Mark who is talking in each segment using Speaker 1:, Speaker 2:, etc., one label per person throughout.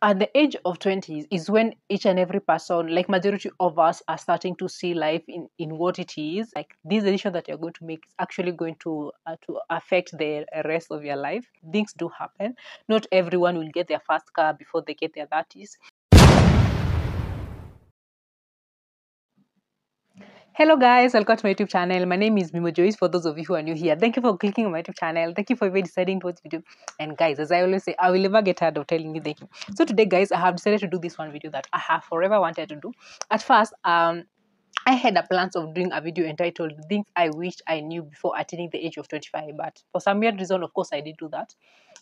Speaker 1: at the age of 20s is when each and every person, like majority of us, are starting to see life in what it is. Like this decision that you're going to make is actually going to affect the rest of your life. Things do happen. Not everyone will get their first car before they get their 30s. Hello guys, welcome to my YouTube channel. My name is Mimo Joyce. For those of you who are new here, thank you for clicking on my YouTube channel. Thank you for even deciding to watch video. And guys, as I always say, I will never get tired of telling you thank you. So today, guys, I have decided to do this one video that I have forever wanted to do. At first, I had a plans of doing a video entitled "Things I Wish I Knew Before Attaining the Age of 25," but for some weird reason, of course, I did do that.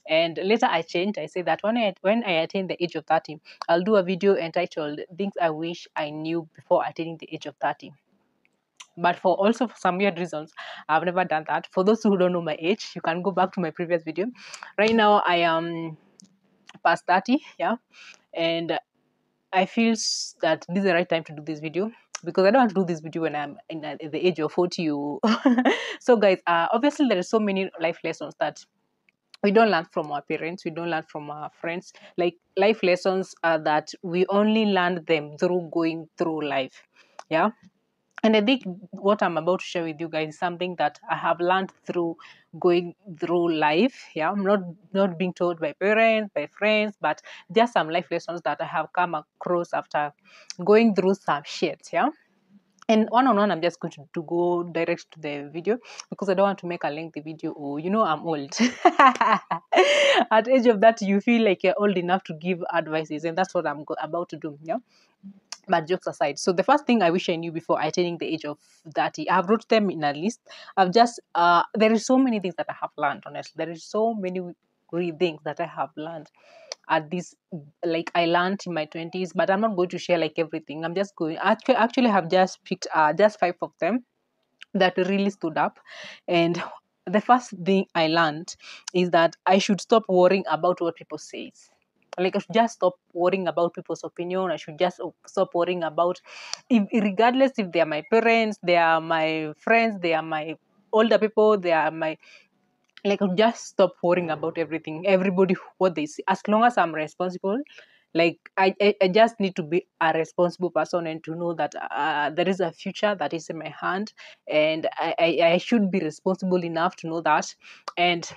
Speaker 1: And later I changed. I said that when I attain the age of 30, I'll do a video entitled "Things I Wish I Knew Before Attaining the Age of 30." But for some weird reasons, I've never done that. For those who don't know my age, you can go back to my previous video. Right now I am past 30, yeah, and I feel that this is the right time to do this video, because I don't want to do this video when I'm at the age of 40. So guys, obviously there are so many life lessons that we don't learn from our parents, we don't learn from our friends. Like life lessons are that we only learn them through going through life, yeah. And I think what I'm about to share with you guys is something that I have learned through going through life. Yeah, I'm not being told by parents, by friends, but just some life lessons that I have come across after going through some shit. Yeah. And one on one, I'm just going to go direct to the video, because I don't want to make a lengthy video. Or I'm old. At age of that, you feel like you're old enough to give advices, and that's what I'm about to do. Yeah. But jokes aside, so the first thing I wish I knew before attaining the age of 30, I've wrote them in a list. I've just there is so many things that I have learned. Honestly, there is so many great things that I have learned at this. Like I learned in my 20s, but I'm not going to share like everything. I'm just going actually have just picked just 5 of them that really stood up. And the first thing I learned is that I should stop worrying about what people say. Like I should just stop worrying about people's opinion. I should just stop worrying about, regardless if they are my parents, they are my friends, they are my older people, they are my, like I'll just stop worrying about everything, everybody, what they say. As long as I'm responsible, like I just need to be a responsible person and to know that there is a future that is in my hand, and I should be responsible enough to know that, and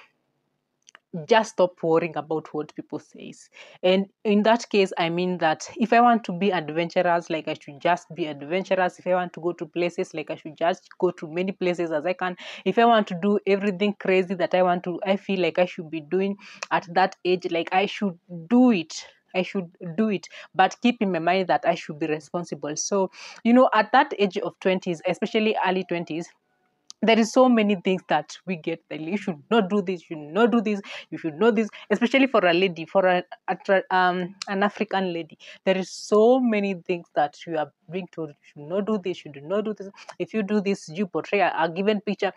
Speaker 1: just stop worrying about what people says. And in that case, I mean that if I want to be adventurous, like I should just be adventurous. If I want to go to places, like I should just go to many places as I can. If I want to do everything crazy that I feel like I should be doing at that age, like I should do it. I should do it, but keep in my mind that I should be responsible. So, at that age of 20s, especially early 20s, there is so many things that we get that you should not do this, you should not do this, you should know this, especially for a lady, for an African lady. There is so many things that you are being told, you should not do this, you do not do this. If you do this, you portray a given picture.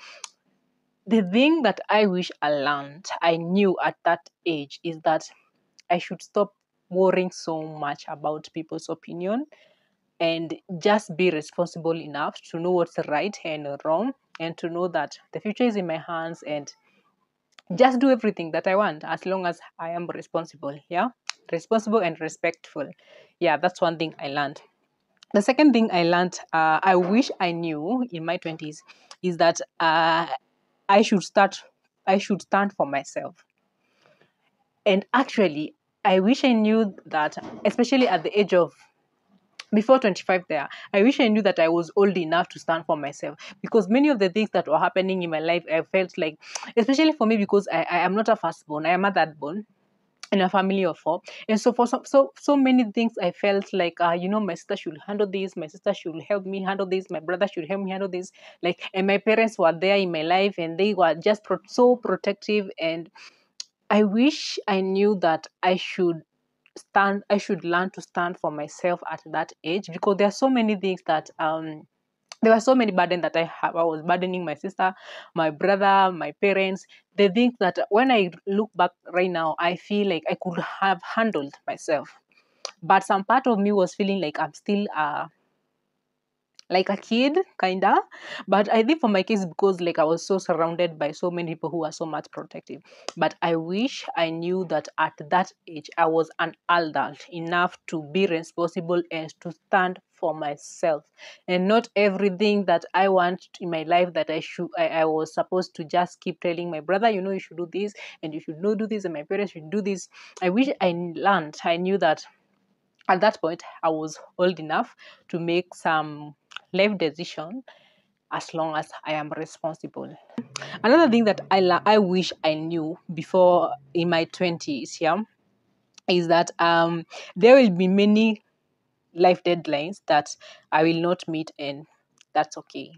Speaker 1: The thing that I wish I knew at that age, is that I should stop worrying so much about people's opinion, and just be responsible enough to know what's right and wrong, and to know that the future is in my hands, and just do everything that I want as long as I am responsible. Yeah, responsible and respectful. Yeah, that's one thing I learned. The second thing I learned, I wish I knew in my 20s, is that I should start I should stand for myself. And actually, I wish I knew that, especially at the age of before 25 there, I wish I knew that I was old enough to stand for myself, because many of the things that were happening in my life, I felt like, especially for me, because I am not a firstborn, I am a thirdborn in a family of 4. And so for so many things, I felt like, my sister should handle this, my sister should help me handle this, my brother should help me handle this, like, and my parents were there in my life, and they were just so protective. And I wish I knew that I should learn to stand for myself at that age, because there are so many things that there were so many burden that I was burdening my sister, my brother, my parents. The things that when I look back right now, I feel like I could have handled myself. But some part of me was feeling like I'm still like a kid, kinda. But I think for my case, because like I was so surrounded by so many people who are so much protective. But I wish I knew that at that age I was an adult enough to be responsible and to stand for myself, and not everything that I want in my life that I was supposed to just keep telling my brother, you should do this and you should not do this, and my parents should do this. I wish I knew that at that point I was old enough to make some life decision as long as I am responsible. Another thing that I wish I knew before in my 20s, yeah, is that there will be many life deadlines that I will not meet, and that's okay.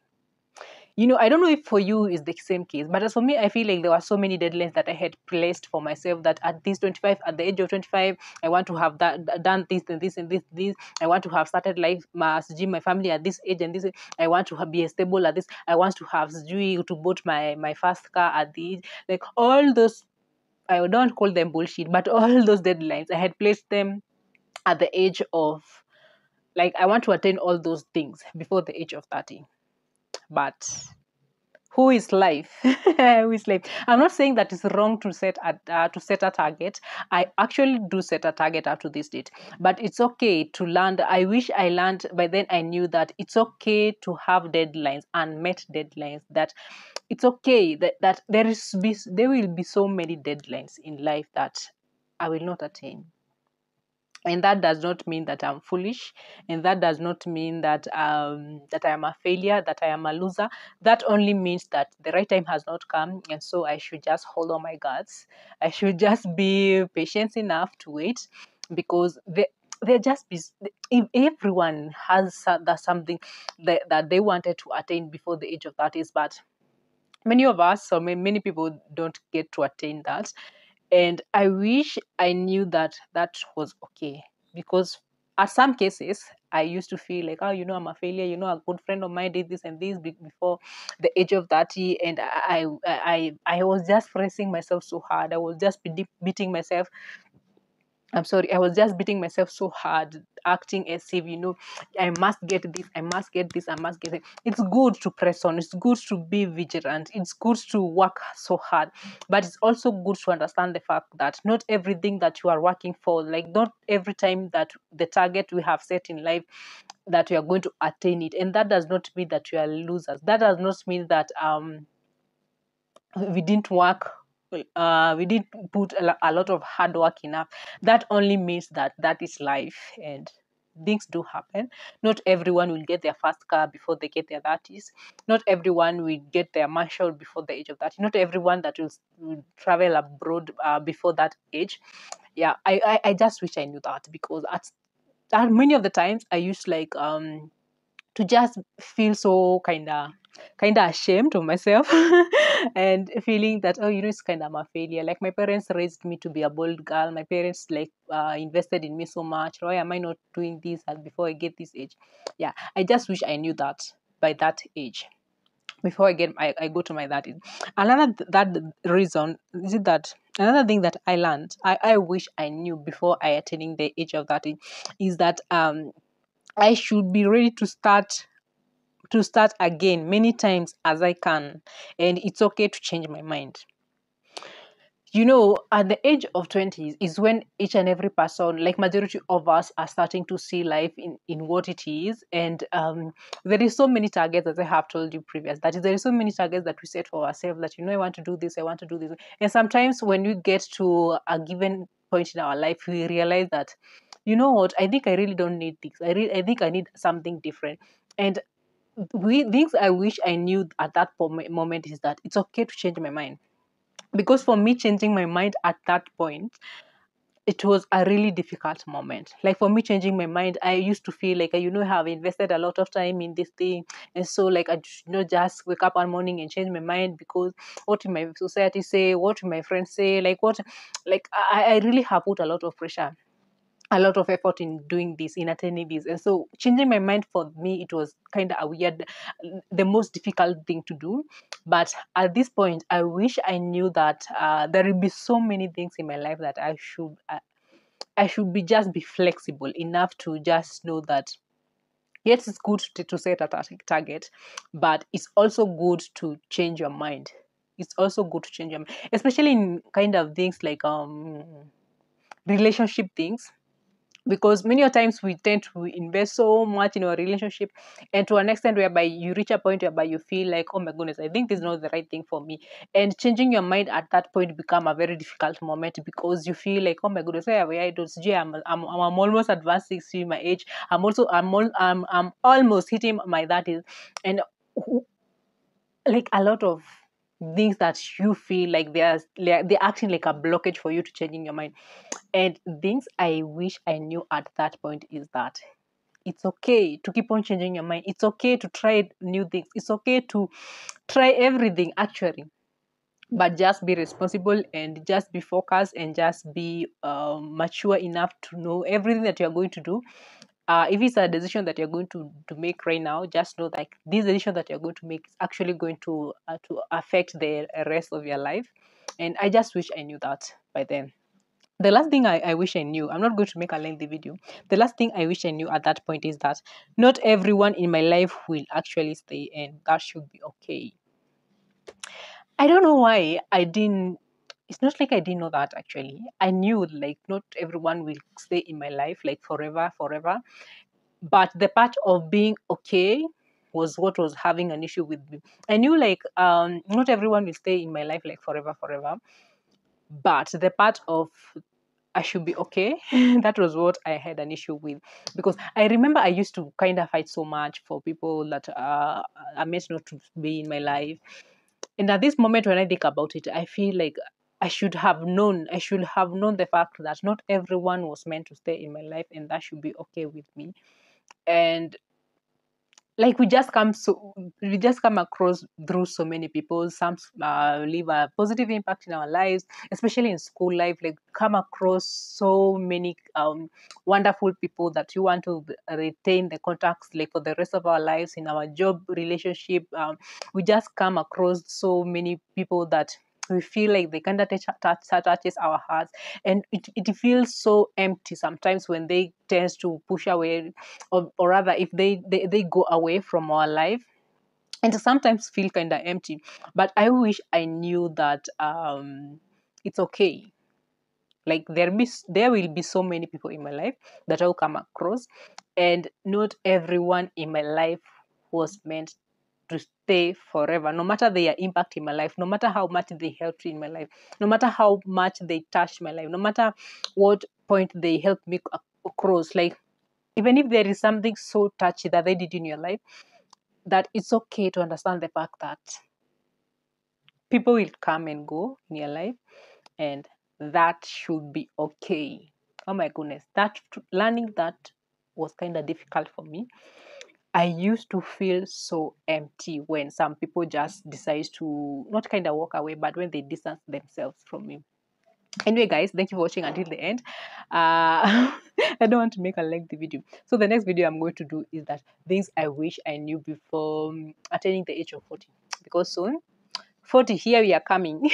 Speaker 1: I don't know if for you is the same case, but as for me, I feel like there were so many deadlines that I had placed for myself that at this 25, at the age of 25, I want to have done this and this and this. I want to have started life, my family at this age and this. I want to be stable at this. I want to have to bought my first car at the age. Like all those, I don't call them bullshit, but all those deadlines, I had placed them at the age of, like, I want to attain all those things before the age of 30. But who is life? Who is life? I'm not saying that it's wrong to set a target. I actually do set a target up to this date, but it's okay to learn. I wish I learned by then. I knew that it's okay to have deadlines, unmet deadlines. That it's okay that there will be so many deadlines in life that I will not attain. And that does not mean that I'm foolish, and that does not mean that that I am a failure, that I am a loser. That only means that the right time has not come, and so I should just hold on my guts. I should just be patient enough to wait, because there just be, if everyone has that something that they wanted to attain before the age of 30s, but many of us, or many people, don't get to attain that. And I wish I knew that that was okay, because at some cases I used to feel like, oh, I'm a failure. A good friend of mine did this and this before the age of 30, and I was just pressing myself so hard. I was just beating myself. I'm sorry, I was just beating myself so hard, acting as if, I must get this, I must get this, I must get it. It's good to press on, it's good to be vigilant, it's good to work so hard, but it's also good to understand the fact that not everything that you are working for, like not every time that the target we have set in life, that we are going to attain it. And that does not mean that you are losers. That does not mean that we didn't work, we didn't put a lot of hard work enough. That only means that that is life, and things do happen. Not everyone will get their first car before they get their 30s. Not everyone will get their mansion before the age of 30. Not everyone that will travel abroad before that age. Yeah, I just wish I knew that, because at many of the times I used to just feel so kind of ashamed of myself and feeling that, oh, it's kind of a failure. Like, my parents raised me to be a bold girl. My parents invested in me so much. Why am I not doing this before I get this age? Yeah, I just wish I knew that by that age, before I go to my 30s. That reason is it that another thing that I learned, I wish I knew before I attaining the age of 30, is that I should be ready to start again many times as I can. And it's okay to change my mind. At the age of 20s is when each and every person, like majority of us, are starting to see life in what it is. And there is so many targets, as I have told you previous, that is, there is so many targets that we set for ourselves, that, I want to do this, I want to do this. And sometimes when we get to a given point in our life, we realize that, what, I think I really don't need this. I think I need something different. And things I wish I knew at that moment is that it's okay to change my mind. Because for me, changing my mind at that point, it was a really difficult moment. Like, for me, changing my mind, I used to feel like, have invested a lot of time in this thing. And so, like, I should not just wake up one morning and change my mind, because what will my society say? What will my friends say? I really have put a lot of pressure, a lot of effort in doing this, in attending this. And so changing my mind, for me, it was kind of a weird, the most difficult thing to do. But at this point, I wish I knew that there will be so many things in my life that I should be just be flexible enough to just know that Yes, it's good to set a target, but it's also good to change your mind. It's also good to change your mind, especially in kind of things like relationship things, because many of times we tend to invest so much in our relationship, and to an extent whereby you reach a point whereby you feel like, oh my goodness, I think this is not the right thing for me, and changing your mind at that point become a very difficult moment, because you feel like, oh my goodness, I don't see, I'm almost advancing in my age, I'm almost hitting my 30s, and like a lot of things that you feel like they're acting like a blockage for you to changing your mind. And things I wish I knew at that point is that it's okay to keep on changing your mind. It's okay to try new things. It's okay to try everything actually, but just be responsible and just be focused and just be mature enough to know everything that you're going to do. If it's a decision that you're going to make right now, just know that this decision that you're going to make is actually going to affect the rest of your life. And I just wish I knew that by then. The last thing I wish I knew, I'm not going to make a lengthy video. The last thing I wish I knew at that point is that not everyone in my life will actually stay, and that should be okay. I don't know why I didn't. It's not like I didn't know that actually. I knew like not everyone will stay in my life like forever, forever. But the part of being okay was what was having an issue with me. I knew like not everyone will stay in my life like forever, forever. But the part of I should be okay. That was what I had an issue with, because I remember I used to kind of fight so much for people that are meant not to be in my life. And at this moment, when I think about it, I feel like I should have known. I should have known the fact that not everyone was meant to stay in my life, and that should be okay with me. And like we just come across through so many people. Some leave a positive impact in our lives, especially in school life. Like come across so many wonderful people that you want to retain the contacts like for the rest of our lives. In our job relationship, we just come across so many people that we feel like they kind of touches our hearts, and it feels so empty sometimes when they tends to push away, or rather if they go away from our life, and sometimes feel kind of empty. But I wish I knew that it's okay. Like there will be so many people in my life that I'll come across, and not everyone in my life was meant to stay forever, no matter their impact in my life, no matter how much they helped in my life, no matter how much they touched my life, no matter what point they helped me across. Like even if there is something so touchy that they did in your life, that it's okay to understand the fact that people will come and go in your life, and that should be okay. Oh my goodness, that learning that was kind of difficult for me. I used to feel so empty when some people just decide to not kind of walk away, but when they distance themselves from me. Anyway, guys, thank you for watching until the end. I don't want to make a lengthy video. So the next video I'm going to do is that things I wish I knew before attaining the age of 40. Because soon 40, here we are coming.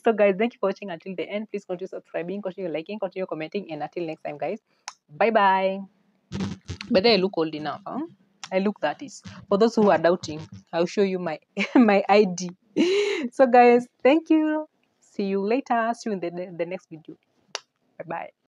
Speaker 1: So guys, thank you for watching until the end. Please continue subscribing, continue liking, continue commenting, and until next time, guys, bye bye. But then I look old enough, huh? I look 30s. For those who are doubting, I'll show you my my ID. So guys, thank you. See you later. See you in the next video. Bye bye.